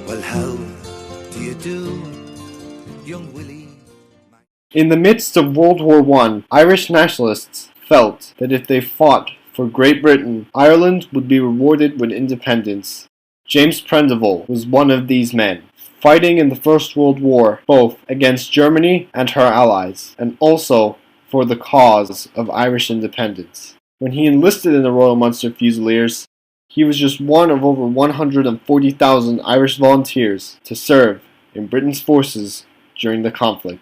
Well, how do you do, young Willie? In the midst of World War I, Irish nationalists felt that if they fought for Great Britain, Ireland would be rewarded with independence. James Prendiville was one of these men, fighting in the First World War both against Germany and her allies, and also for the cause of Irish independence. When he enlisted in the Royal Munster Fusiliers, he was just one of over 140,000 Irish volunteers to serve in Britain's forces during the conflict.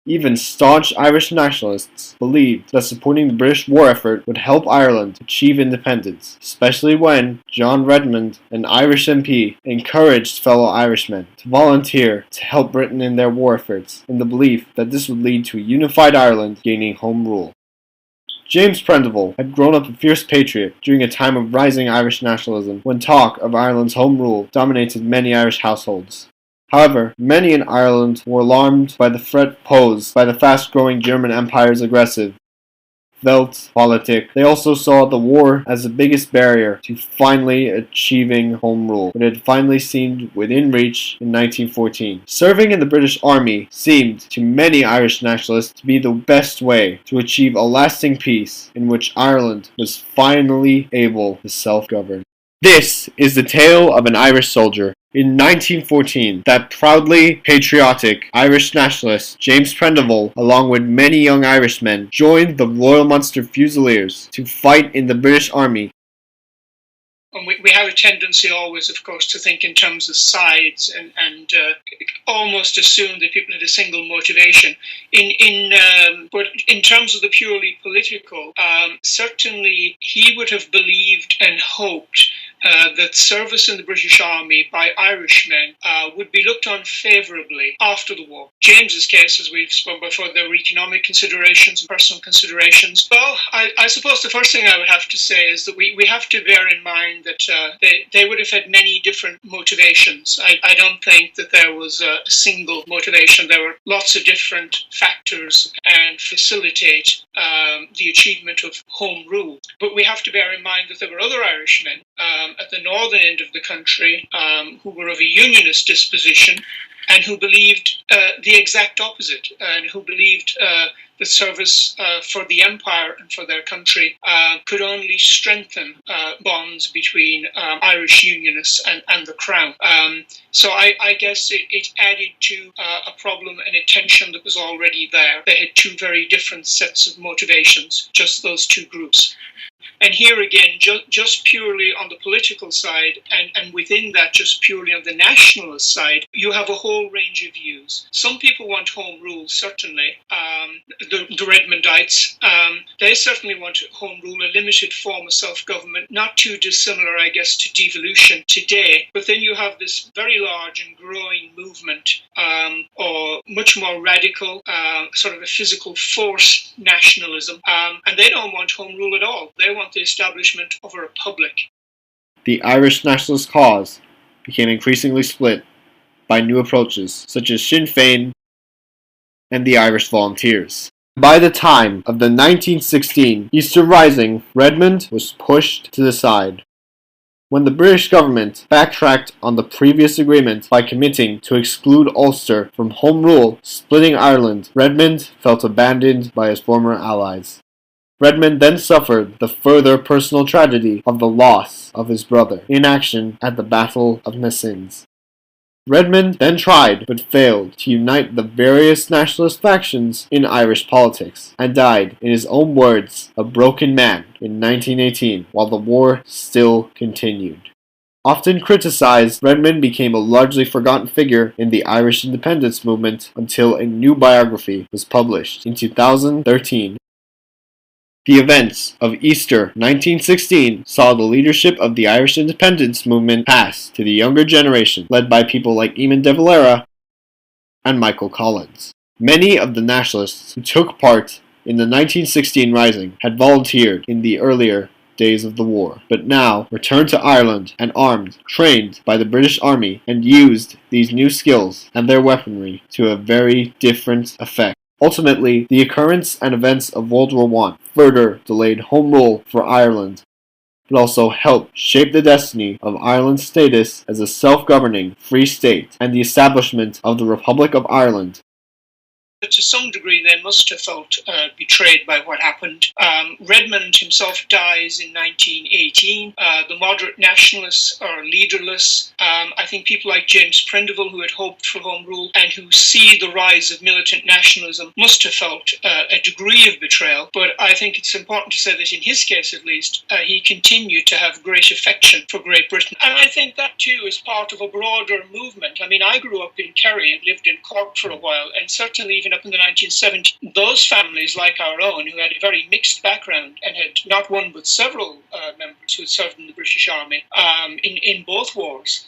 Even staunch Irish nationalists believed that supporting the British war effort would help Ireland achieve independence, especially when John Redmond, an Irish MP, encouraged fellow Irishmen to volunteer to help Britain in their war efforts, in the belief that this would lead to a unified Ireland gaining home rule. James Prendiville had grown up a fierce patriot during a time of rising Irish nationalism when talk of Ireland's home rule dominated many Irish households. However, many in Ireland were alarmed by the threat posed by the fast-growing German Empire's aggressive Weltpolitik. They also saw the war as the biggest barrier to finally achieving home rule, but it had finally seemed within reach in 1914. Serving in the British Army seemed to many Irish nationalists to be the best way to achieve a lasting peace in which Ireland was finally able to self-govern. This is the tale of an Irish soldier. In 1914, that proudly patriotic Irish nationalist James Prendiville, along with many young Irishmen, joined the Royal Munster Fusiliers to fight in the British Army. And we have a tendency always, of course, to think in terms of sides and almost assume that people had a single motivation. But in terms of the purely political, certainly he would have believed and hoped that service in the British Army by Irishmen would be looked on favourably after the war. James's case, as we've spoken before, there were economic considerations and personal considerations. Well, I suppose the first thing I would have to say is that we have to bear in mind that they would have had many different motivations. I don't think that there was a single motivation. There were lots of different factors and facilitate the achievement of home rule. But we have to bear in mind that there were other Irishmen at the northern end of the country who were of a unionist disposition and who believed the exact opposite, and who believed that service for the empire and for their country could only strengthen bonds between Irish unionists and the crown. So I guess it added to a problem and a tension that was already there. They had two very different sets of motivations, just those two groups. And here again, just purely on the political side, and within that, just purely on the nationalist side, you have a whole range of views. Some people want home rule, certainly. The Redmondites, they certainly want home rule, a limited form of self-government, not too dissimilar, I guess, to devolution today. But then you have this very large and growing movement, or much more radical, sort of a physical force nationalism, and they don't want home rule at all. They want the establishment of a republic. The Irish nationalist cause became increasingly split by new approaches such as Sinn Féin and the Irish Volunteers. By the time of the 1916 Easter Rising, Redmond was pushed to the side. When the British government backtracked on the previous agreement by committing to exclude Ulster from home rule, splitting Ireland, Redmond felt abandoned by his former allies. Redmond then suffered the further personal tragedy of the loss of his brother in action at the Battle of Messines. Redmond then tried, but failed, to unite the various nationalist factions in Irish politics, and died, in his own words, a broken man in 1918, while the war still continued. Often criticized, Redmond became a largely forgotten figure in the Irish independence movement until a new biography was published in 2013. The events of Easter 1916 saw the leadership of the Irish independence movement pass to the younger generation, led by people like Eamon de Valera and Michael Collins. Many of the nationalists who took part in the 1916 Rising had volunteered in the earlier days of the war, but now returned to Ireland and armed, trained by the British Army, and used these new skills and their weaponry to a very different effect. Ultimately, the occurrence and events of World War I further delayed Home Rule for Ireland, but also helped shape the destiny of Ireland's status as a self-governing free state and the establishment of the Republic of Ireland. To some degree, they must have felt betrayed by what happened. Redmond himself dies in 1918. The moderate nationalists are leaderless. I think people like James Prendiville, who had hoped for Home Rule and who see the rise of militant nationalism, must have felt a degree of betrayal. But I think it's important to say that in his case, at least, he continued to have great affection for Great Britain. And I think that, too, is part of a broader movement. I mean, I grew up in Kerry and lived in Cork for a while, and certainly even up in the 1970s, those families like our own, who had a very mixed background and had not one but several members who had served in the British Army in both wars,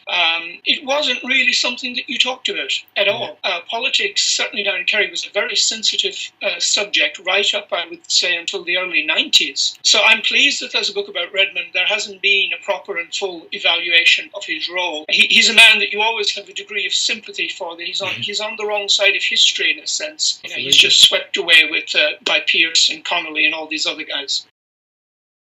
it wasn't really something that you talked about at all. Politics, certainly down in Kerry, was a very sensitive subject right up, I would say, until the early 90s. So I'm pleased that there's a book about Redmond. There hasn't been a proper and full evaluation of his role. He's a man that you always have a degree of sympathy for, that he's on the wrong side of history in a sense. You know, he's just swept away with by Pierce and Connolly and all these other guys.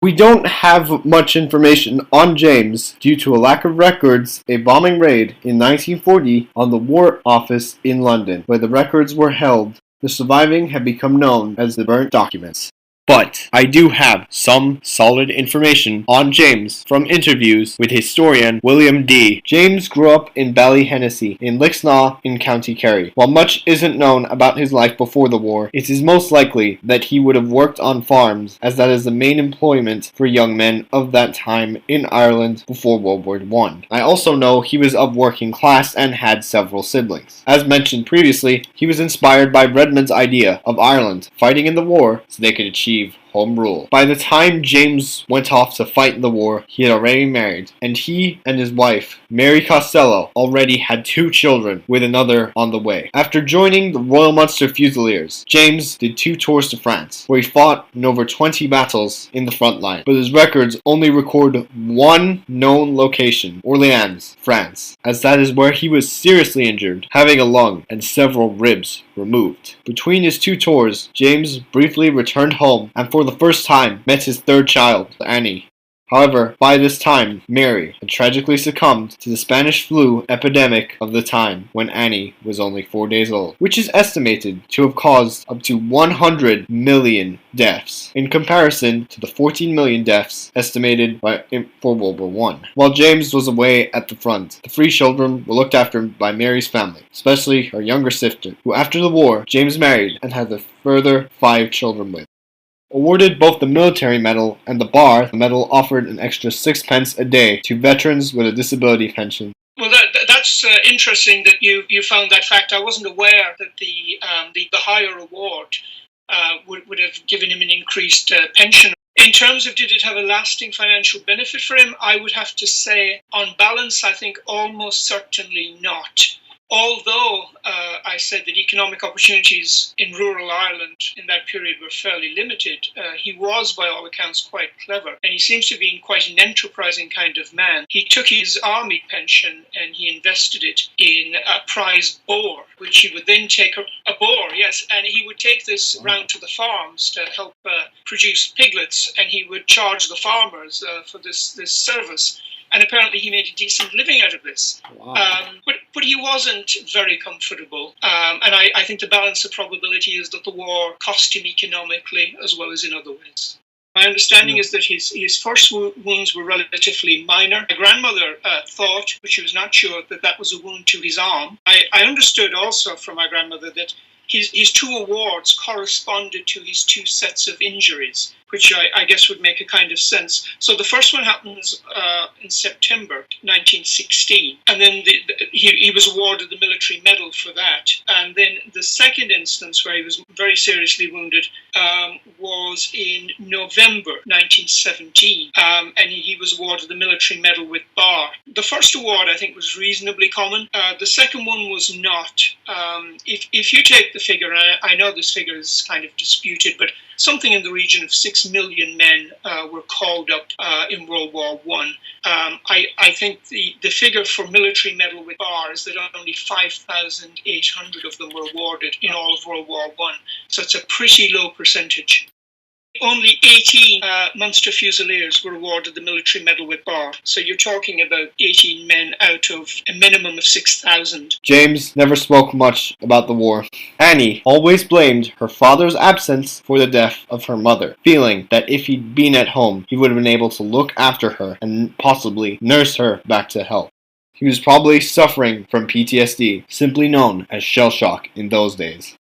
We don't have much information on James due to a lack of records. A bombing raid in 1940 on the War Office in London, where the records were held. The surviving have become known as the burnt documents. But I do have some solid information on James from interviews with historian William D. James grew up in Ballyhennessy in Lixnaw in County Kerry. While much isn't known about his life before the war, it is most likely that he would have worked on farms, as that is the main employment for young men of that time in Ireland before World War I. I also know he was of working class and had several siblings. As mentioned previously, he was inspired by Redmond's idea of Ireland fighting in the war so they could achieve Home Rule. By the time James went off to fight in the war, he had already married, and he and his wife, Mary Costello, already had 2 children, with another on the way. After joining the Royal Munster Fusiliers, James did 2 tours to France, where he fought in over 20 battles in the front line, but his records only record one known location, Orléans, France, as that is where he was seriously injured, having a lung and several ribs removed. Between his 2 tours, James briefly returned home and for the first time met his 3rd child, Annie. However, by this time, Mary had tragically succumbed to the Spanish flu epidemic of the time when Annie was only 4 days old, which is estimated to have caused up to 100 million deaths, in comparison to the 14 million deaths estimated for World War I. While James was away at the front, the 3 children were looked after by Mary's family, especially her younger sister, who after the war, James married and had a further 5 children with. Awarded both the military medal and the bar, the medal offered an extra 6 pence a day to veterans with a disability pension. Well, that's interesting that you found that fact. I wasn't aware that the higher award would have given him an increased pension. In terms of did it have a lasting financial benefit for him, I would have to say, on balance, I think almost certainly not. Although I said that economic opportunities in rural Ireland in that period were fairly limited, he was, by all accounts, quite clever. And he seems to have been quite an enterprising kind of man. He took his army pension and he invested it in a prize boar, which he would then take a boar, yes, and he would take this round to the farms to help produce piglets, and he would charge the farmers for this service. And apparently he made a decent living out of this. Wow. But he wasn't very comfortable. And I think the balance of probability is that the war cost him economically as well as in other ways. My understanding is that his first wounds were relatively minor. My grandmother thought, but she was not sure, that was a wound to his arm. I understood also from my grandmother that his 2 awards corresponded to his 2 sets of injuries, which I guess would make a kind of sense. So the first one happens in September 1916, and then he was awarded the military medal for that. And then the second instance where he was very seriously wounded was in November 1917, and he was awarded the military medal with bar. The first award, I think, was reasonably common. The second one was not. If you take the figure, and I know this figure is kind of disputed, but something in the region of 6 million men were called up in World War One. I think the figure for military medal with bar is that only 5,800 of them were awarded in all of World War One. So it's a pretty low percentage. Only 18 Munster Fusiliers were awarded the military medal with bar. So you're talking about 18 men out of a minimum of 6,000. James never spoke much about the war. Annie always blamed her father's absence for the death of her mother, feeling that if he'd been at home, he would have been able to look after her and possibly nurse her back to health. He was probably suffering from PTSD, simply known as shell shock in those days.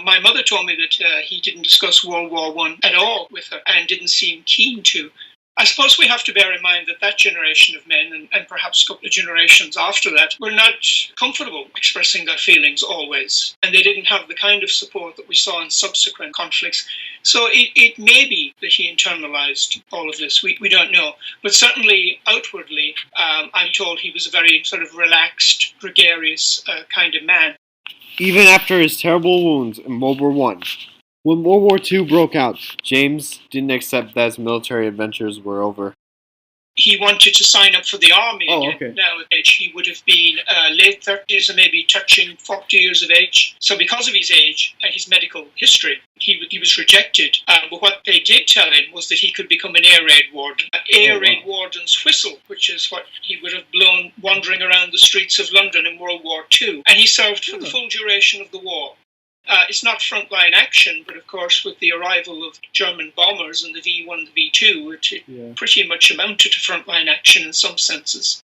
My mother told me that he didn't discuss World War One at all with her and didn't seem keen to. I suppose we have to bear in mind that that generation of men, and perhaps a couple of generations after that, were not comfortable expressing their feelings always. And they didn't have the kind of support that we saw in subsequent conflicts. So it may be that he internalized all of this. We don't know. But certainly outwardly, I'm told he was a very sort of relaxed, gregarious kind of man. Even after his terrible wounds in World War One, when World War II broke out, James didn't accept that his military adventures were over. He wanted to sign up for the army again. Okay. Now, he would have been late 30s or maybe touching 40 years of age. So because of his age and his medical history, he was rejected. But what they did tell him was that he could become an air raid warden. An air raid warden's whistle, which is what he would have blown wandering around the streets of London in World War II. And he served for the full duration of the war. It's not frontline action, but of course with the arrival of German bombers and the V1 and the V2, it pretty much amounted to frontline action in some senses.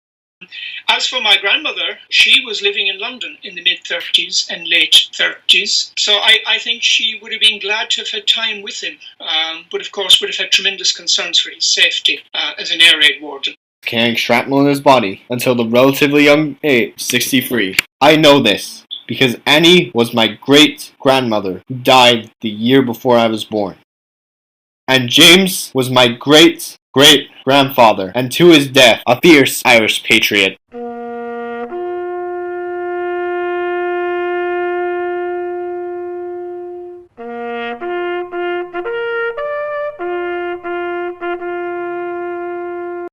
As for my grandmother, she was living in London in the mid-30s and late 30s, so I think she would have been glad to have had time with him, but of course would have had tremendous concerns for his safety as an air raid warden. Carrying shrapnel in his body until the relatively young age of 63. I know this because Annie was my great-grandmother who died the year before I was born. And James was my great-great-grandfather, and to his death, a fierce Irish patriot.